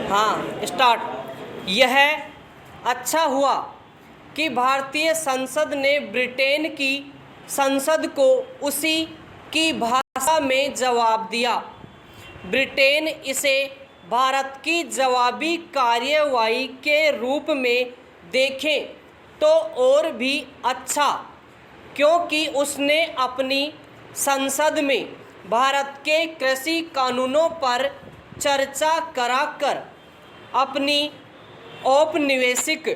हाँ स्टार्ट। यह अच्छा हुआ कि भारतीय संसद ने ब्रिटेन की संसद को उसी की भाषा में जवाब दिया। ब्रिटेन इसे भारत की जवाबी कार्यवाही के रूप में देखें तो और भी अच्छा, क्योंकि उसने अपनी संसद में भारत के कृषि कानूनों पर चर्चा कराकर अपनी औपनिवेशिक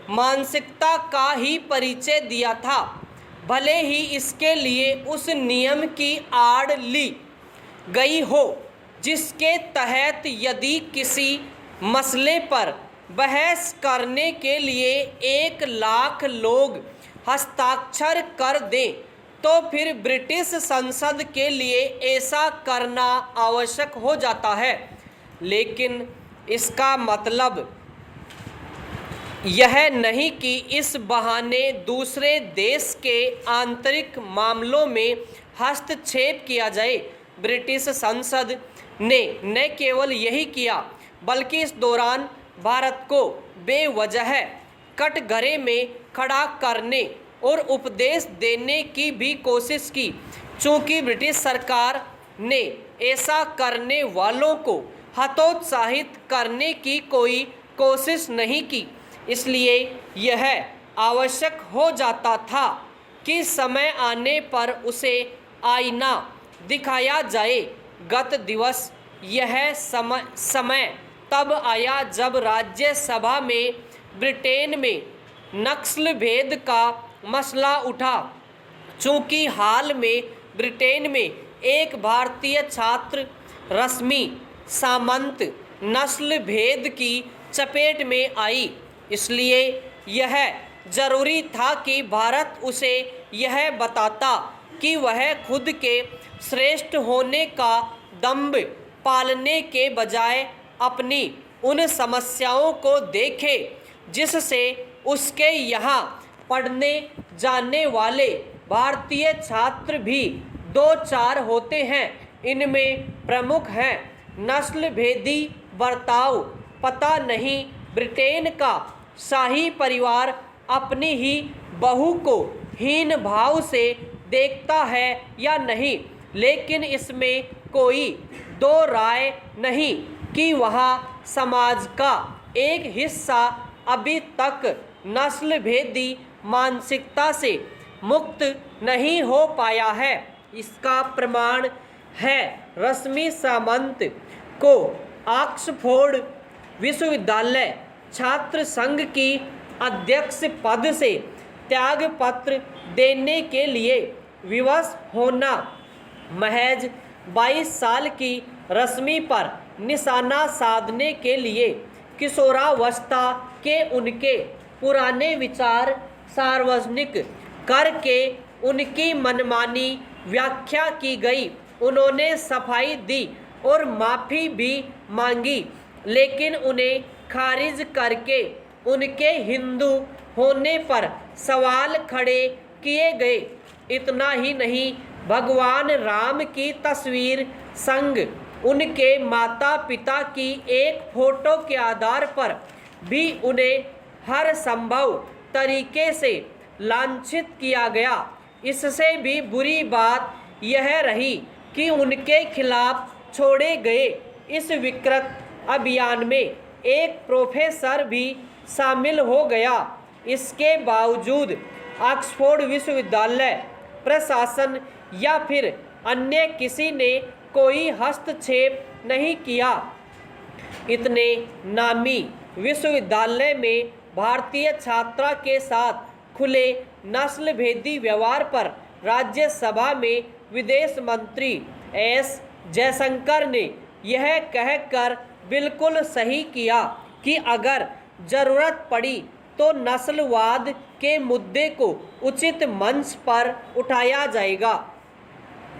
मानसिकता का ही परिचय दिया था, भले ही इसके लिए उस नियम की आड़ ली गई हो जिसके तहत यदि किसी मसले पर बहस करने के लिए 1,00,000 लोग हस्ताक्षर कर दें तो फिर ब्रिटिश संसद के लिए ऐसा करना आवश्यक हो जाता है। लेकिन इसका मतलब यह नहीं कि इस बहाने दूसरे देश के आंतरिक मामलों में हस्तक्षेप किया जाए। ब्रिटिश संसद ने न केवल यही किया बल्कि इस दौरान भारत को बेवजह कटघरे में खड़ा करने और उपदेश देने की भी कोशिश की। चूँकि ब्रिटिश सरकार ने ऐसा करने वालों को हतोत्साहित करने की कोई कोशिश नहीं की, इसलिए यह आवश्यक हो जाता था कि समय आने पर उसे आईना दिखाया जाए। गत दिवस यह समय तब आया जब राज्यसभा में ब्रिटेन में नस्ल भेद का मसला उठा। चूँकि हाल में ब्रिटेन में एक भारतीय छात्र रश्मि सामंत नस्ल भेद की चपेट में आई, इसलिए यह जरूरी था कि भारत उसे यह बताता कि वह खुद के श्रेष्ठ होने का दंभ पालने के बजाय अपनी उन समस्याओं को देखे जिससे उसके यहाँ पढ़ने जाने वाले भारतीय छात्र भी 2-4 होते हैं। इनमें प्रमुख हैं नस्ल भेदी बर्ताव। पता नहीं ब्रिटेन का शाही परिवार अपनी ही बहू को हीन भाव से देखता है या नहीं, लेकिन इसमें कोई दो राय नहीं कि वहाँ समाज का एक हिस्सा अभी तक नस्ल भेदी मानसिकता से मुक्त नहीं हो पाया है। इसका प्रमाण है रश्मि सामंत को ऑक्सफोर्ड विश्वविद्यालय छात्र संघ की अध्यक्ष पद से त्यागपत्र देने के लिए विवश होना। महज 22 साल की रश्मि पर निशाना साधने के लिए किशोरावस्था के उनके पुराने विचार सार्वजनिक करके उनकी मनमानी व्याख्या की गई। उन्होंने सफाई दी और माफ़ी भी मांगी, लेकिन उन्हें खारिज करके उनके हिंदू होने पर सवाल खड़े किए गए। इतना ही नहीं, भगवान राम की तस्वीर संग उनके माता पिता की एक फ़ोटो के आधार पर भी उन्हें हर संभव तरीके से लांछित किया गया। इससे भी बुरी बात यह रही कि उनके खिलाफ छोड़े गए इस विकृत अभियान में एक प्रोफेसर भी शामिल हो गया। इसके बावजूद ऑक्सफोर्ड विश्वविद्यालय प्रशासन या फिर अन्य किसी ने कोई हस्तक्षेप नहीं किया। इतने नामी विश्वविद्यालय में भारतीय छात्रा के साथ खुले नस्ल भेदी व्यवहार पर राज्यसभा में विदेश मंत्री एस जयशंकर ने यह कहकर बिल्कुल सही किया कि अगर ज़रूरत पड़ी तो नस्लवाद के मुद्दे को उचित मंच पर उठाया जाएगा।